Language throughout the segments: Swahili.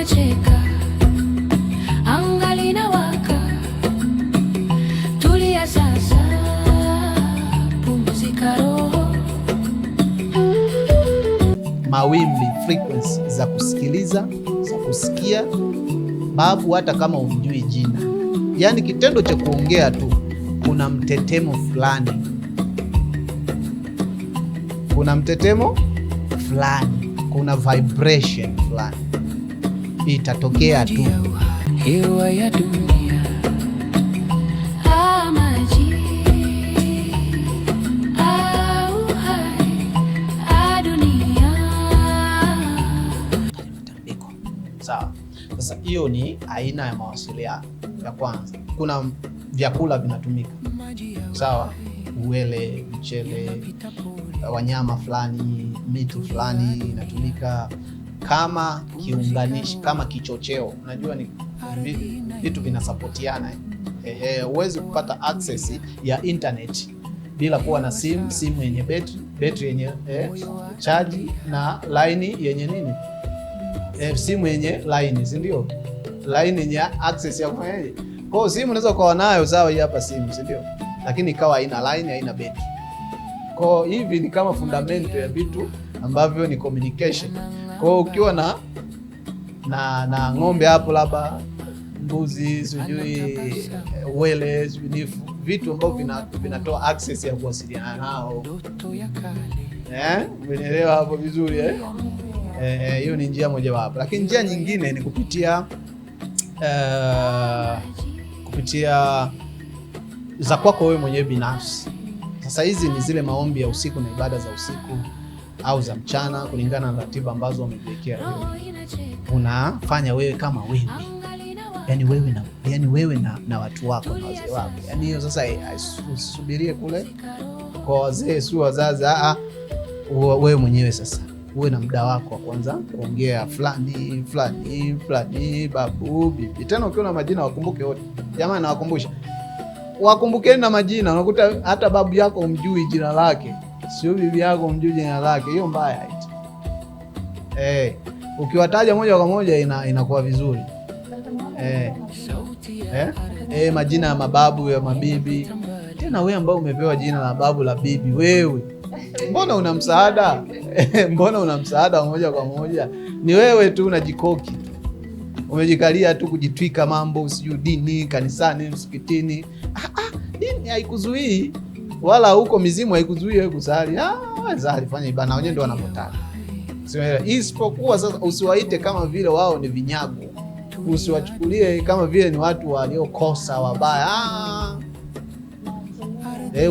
inacheka, anga linawaka. Tulia sasa, pumzika roho. Mawimbi, frequency za kusikiliza, za kusikia babu, hata kama umjui jina. Yaani kitendo cha kuongea tu, kuna mtetemo fulani, kuna mtetemo fulani, kuna vibration fulani itatokea tu. Hewa ya dunia, maji, uhai, dunia. Sawa. Sasa hiyo ni aina ya mawasiliano ya kwanza. Kuna vyakula vinatumika, sawa, uwele, mchele, wanyama fulani, mitu fulani inatumika kama kiunganishi, kama kichocheo. Unajua ni vitu vinasapotiana. Huwezi kupata access ya internet bila kuwa na simu yenye betri yenye charge na line yenye nini, simu yenye line, si ndio? Line yenye access ya kufanyaje. Kwa hiyo simu unaweza kuwa nayo, sawa, hii hapa simu, si ndio? Lakini ikawa haina line, haina betri. Kwa hivi ni kama fundamento ya vitu ambavyo ni communication. Kwa ukiwa na ng'ombe hapo, labda mbuzi, sijui wele, sijui vitu ambavyo vinatoa access ya kuwasiliana nao. Umeelewa hapo vizuri hiyo ni njia moja wapo. Lakini njia nyingine ni kupitia za kwako wewe mwenyewe binafsi. Sasa hizi ni zile maombi ya usiku na ibada za usiku au za mchana, kulingana na ratiba ambazo umejiwekea wewe. Unafanya wewe kama wewe, yani wewe na watu wako na wazee wako. Yani hiyo sasa usisubirie kule kwa wazee, si wazazi. Wewe mwenyewe sasa uwe na muda wako wa kwanza kuongea fulani, babu, bibi. Tena ukiwa na majina wakumbuke wote. Jamani, nawakumbusha, wakumbukeni na majina. Unakuta hata babu yako umjui jina lake, sio bibi yako umjui jina lake. Hiyo mbaya eti. Ukiwataja moja kwa moja inakuwa vizuri. Majina ya mababu, ya mabibi. Tena wewe ambao umepewa jina la babu, la bibi, wewe mbona una msaada? Mbona una msaada wa moja kwa moja? Ni wewe tu unajikoki, umejikalia tu kujitwika mambo, usijui dini, kanisani, msikitini. Dini haikuzuii, wala huko mizimu haikuzuii wewe kusali. Zali, fanya ibada, wenyewe ndio wanapotaka. Isipokuwa sasa usiwaite kama vile wao ni vinyago, usiwachukulie kama vile ni watu waliokosa, wabaya.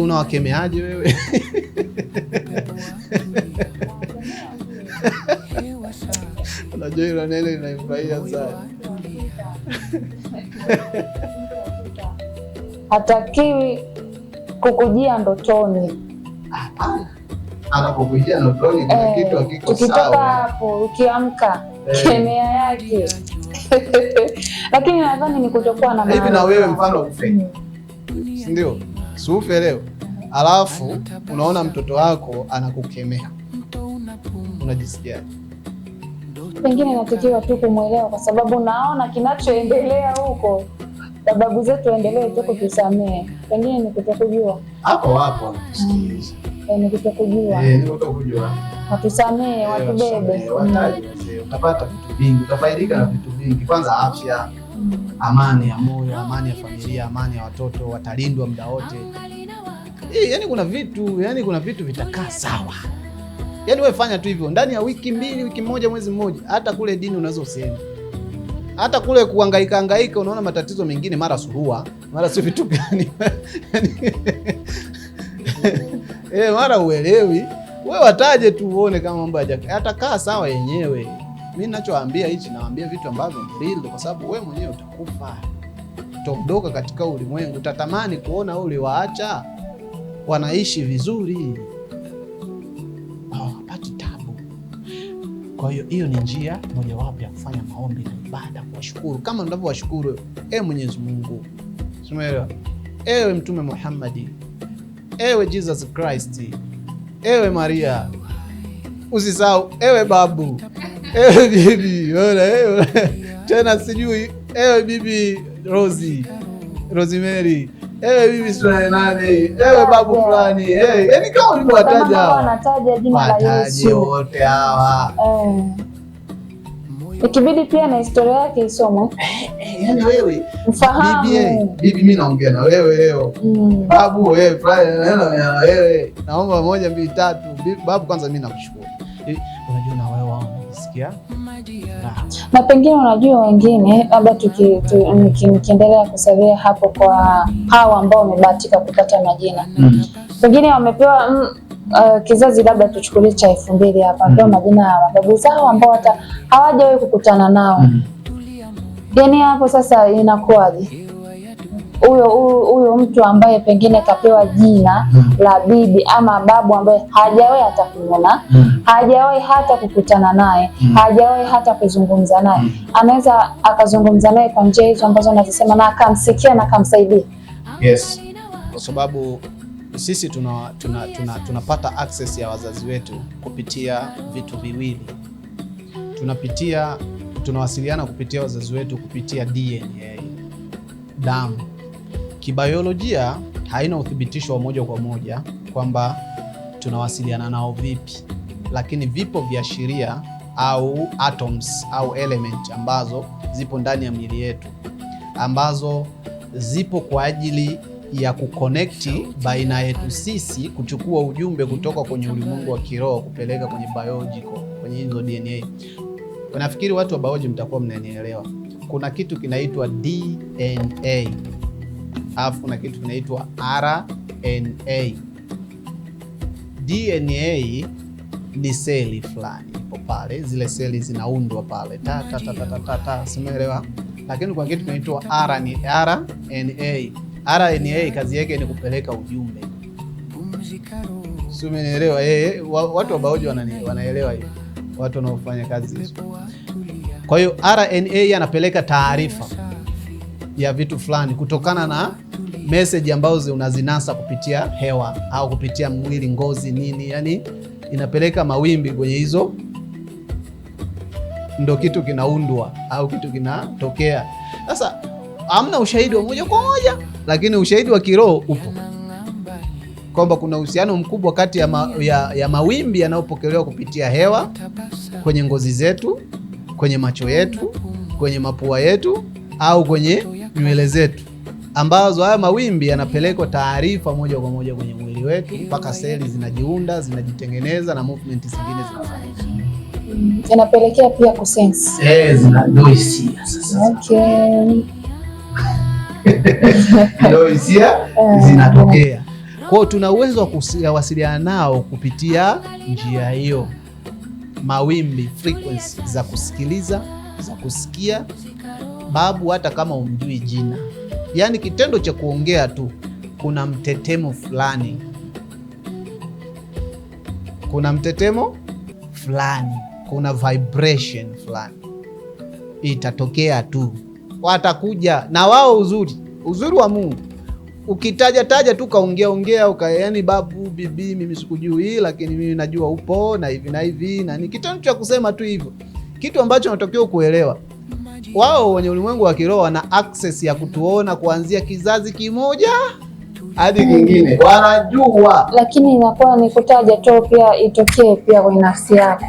Unawakemeaje wewe? Unajua hilo neno linanifurahisha sana. Hatakiwi kukujia ndotoni. Anapokujia ndotoni kuna kitu hakiko sawa. Ukitoka hapo ukiamka, kemea yake. Lakini nadhani ni kutokuwa na maana. Hivi na wewe mfano ufe, si ndio? Ufe leo, alafu unaona mtoto wako anakukemea, unajisikiaje? Pengine natakiwa tu kumwelewa, kwa sababu naona kinachoendelea huko. Sababu zetu endelee tu kutusamea. Pengine ni kutokujua. Hapo tusikilize. Ni kutokujua. Ni kutokujua. Watusamee, watubebe. Utapata vitu vingi, utafaidika na vitu vingi. Kwanza afya, amani ya moyo, amani ya familia, amani ya watoto, watalindwa muda wote. Yani kuna vitu vitakaa sawa. Yani wewe fanya tu hivyo ndani ya wiki mbili, wiki moja, mwezi mmoja. Hata kule dini unaweza usiende. Hata kule kuhangaika, unaona matatizo mengine, mara surua, mara si vitu gani. Mara uelewi. Wewe wataje tu uone kama mambo yatakaa sawa yenyewe. Mimi ninachowaambia hichi, nawaambia vitu ambavyo ni real, kwa sababu wewe mwenyewe utakufa. Utaondoka katika ulimwengu, utatamani kuona wale waacha wanaishi vizuri. Hapati tabu. Kwa hiyo hiyo ni njia mojawapo ya kufanya maombi na ibada, kuwashukuru kama unavyowashukuru Mwenyezi Mungu. Umeelewa? Ewe Mtume Muhammad, ewe Jesus Christ, ewe Maria, usisahau ewe babu, bibi, ona tena sijui bibi Rosemary, bibi sura nani, babu fulani, yani kama ulivyowataja wanataja jina la Yesu wote hawa. Ikibidi pia na historia yake isomwe. Yani wewe mfahamu bibi, mimi naongea na wewe leo. Babu wewe, naomba 1 2 3. Babu, kwanza mimi nakushukuru. Unajua na wewe unasikia? Na pengine unajua wengine, labda nikiendelea kusalia hapo kwa hawa ambao wamebahatika kupata majina, pengine wamepewa kizazi labda tuchukulie cha 2000 hapa, ndio majina ya mababu zao ambao hata hawajawahi kukutana nao. Yani hapo sasa inakuwaje? Huyo mtu ambaye pengine kapewa jina la bibi ama babu ambaye hajawahi hata kumwona, hajawahi hata kukutana naye, hajawahi hata kuzungumza naye, anaweza akazungumza naye kwa njia hizo ambazo nazisema na akamsikia na akamsaidia. Yes, kwa sababu sisi tunapata access ya wazazi wetu kupitia vitu viwili. Tunawasiliana kupitia wazazi wetu kupitia DNA, damu. Kibiolojia haina uthibitisho wa moja kwa moja kwamba tunawasiliana nao vipi, lakini vipo viashiria au atoms au element ambazo zipo ndani ya miili yetu, ambazo zipo kwa ajili ya kuconnecti baina yetu sisi, kuchukua ujumbe kutoka kwenye ulimwengu wa kiroho kupeleka kwenye biological, kwenye hizo DNA. Nafikiri watu wa biology mtakuwa mnanielewa. Kuna kitu kinaitwa DNA, alafu kuna kitu kinaitwa RNA. DNA ni seli fulani ipo pale, zile seli zinaundwa pale simeelewa. Lakini kuna kitu kinaitwa RNA. RNA kazi yake ni kupeleka ujumbe. Simeelewa? Watu wa biology wanaelewa hiyo, watu wanaofanya kazi hizo. Kwa hiyo RNA anapeleka taarifa ya vitu fulani kutokana na message ambazo unazinasa kupitia hewa au kupitia mwili, ngozi, nini, yani inapeleka mawimbi kwenye hizo, ndo kitu kinaundwa au kitu kinatokea. Sasa hamna ushahidi wa moja kwa moja, lakini ushahidi wa kiroho upo kwamba kuna uhusiano mkubwa kati ya mawimbi yanayopokelewa kupitia hewa kwenye ngozi zetu, kwenye macho yetu, kwenye mapua yetu au kwenye nywele zetu, ambazo haya mawimbi yanapelekwa taarifa moja kwa moja kwenye mwili wetu mpaka seli zinajiunda, zinajitengeneza na movement zingine zinafanyika. Inapelekea pia kusense. Ndio hisia sasa. Okay. Ndio hisia zinatokea. Kwa hiyo tuna uwezo wa kuwasiliana nao kupitia njia hiyo, mawimbi, frequency za kusikiliza, za kusikia. Babu, hata kama umjui jina, yani kitendo cha kuongea tu, kuna mtetemo fulani, kuna vibration fulani itatokea tu, watakuja na wao. Uzuri wa Mungu, ukitaja tu kaongea yani babu, bibi, mimi sikujui lakini mimi najua upo na hivi na hivi, na ni kitendo cha kusema tu hivyo, kitu ambacho natakiwa kuelewa. Wao wenye ulimwengu wa kiroho wana access ya kutuona kuanzia kizazi kimoja hadi kingine, wanajua. Lakini inakuwa ni kutaja tu, pia itokee pia kwa nafsi yako,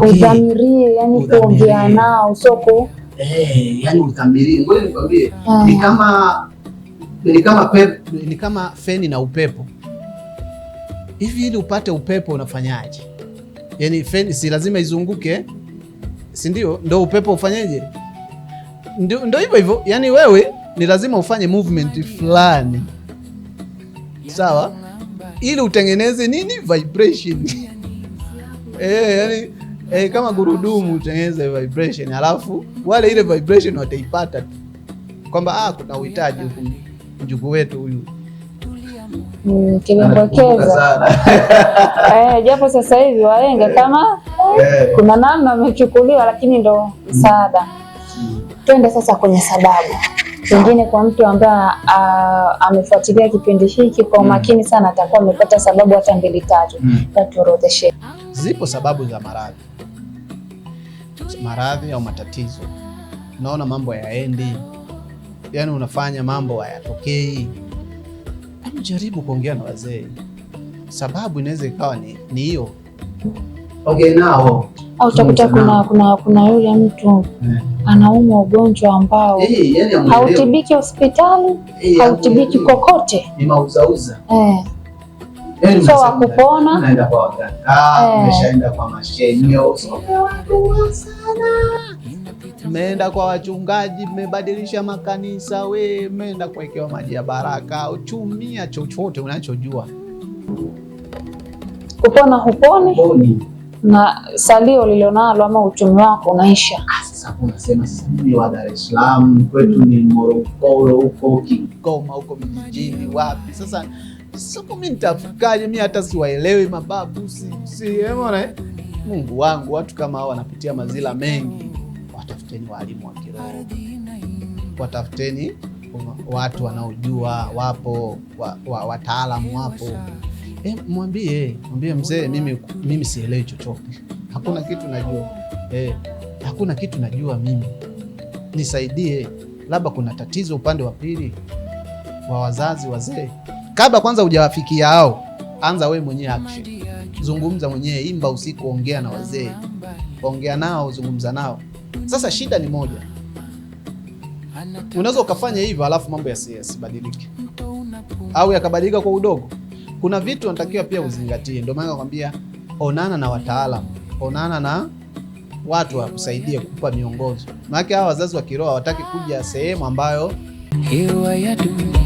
udhamirie, yani kuongea nao soko, yani udhamirie. Ngoja nikwambie, ni kama feni na upepo hivi. Ili upate upepo unafanyaje? Yani feni si lazima izunguke, si ndio? Ndio upepo ufanyeje? Ndio hivyo. Yani wewe ni lazima ufanye movement fulani, sawa, ili utengeneze nini? Vibration. Yani kama gurudumu utengeneze vibration, alafu wale ile vibration wataipata kwamba kuna uhitaji huku, mjukuu wetu huyu kilimbokeza. Japo sasa hivi waenge kama kuna namna wamechukuliwa, lakini ndo msaada. Twende sasa kwenye sababu. Pengine kwa mtu ambaye amefuatilia kipindi hiki kwa umakini sana, atakuwa amepata sababu hata 2 3. Tuorodheshe. Zipo sababu za maradhi, maradhi au matatizo, unaona mambo hayaendi, yani unafanya mambo hayatokei, jaribu kuongea na wazee, sababu inaweza ikawa ni hiyo. Ongea nao. Au utakuta kuna yule mtu anaumwa ugonjwa ambao hautibiki hospitali, hautibiki kokote, ni mauzauza. So wakupona, naenda kwa waganga, umeshaenda kwa mashenyo, umeenda kwa wachungaji, mmebadilisha makanisa, umeenda kuwekewa maji ya baraka, uchumia chochote unachojua, kupona huponi na salio lilionalo ama uchumi wako unaisha. Sasa unasema mimi wa Dar es Salaam, kwetu ni Morogoro, huko Kigoma, huko vijijini wapi? Sasa mimi nitafikaje? Mimi hata siwaelewi mababu, umeona? Mungu wangu, watu kama hao wanapitia mazila mengi. Watafuteni walimu wa kiroho, watafuteni watu wanaojua, wapo wataalamu wapo. Mwambie mzee, mimi sielewi chochote, hakuna kitu najua, hakuna kitu najua mimi, nisaidie, labda kuna tatizo upande wa pili wa wazazi wazee. Kabla kwanza hujawafikia hao, anza we mwenyewe action, zungumza mwenyewe, imba usiku, ongea na wazee, ongea nao, zungumza nao. Sasa shida ni moja, unaweza ukafanya hivyo alafu mambo yasibadilike au yakabadilika kwa udogo. Kuna vitu unatakiwa pia uzingatie. Ndio maana nakwambia onana na wataalamu, onana na watu wa kusaidia kukupa miongozo. Maana hawa wazazi wa kiroho hawataki kuja sehemu ambayo hewa ya dunia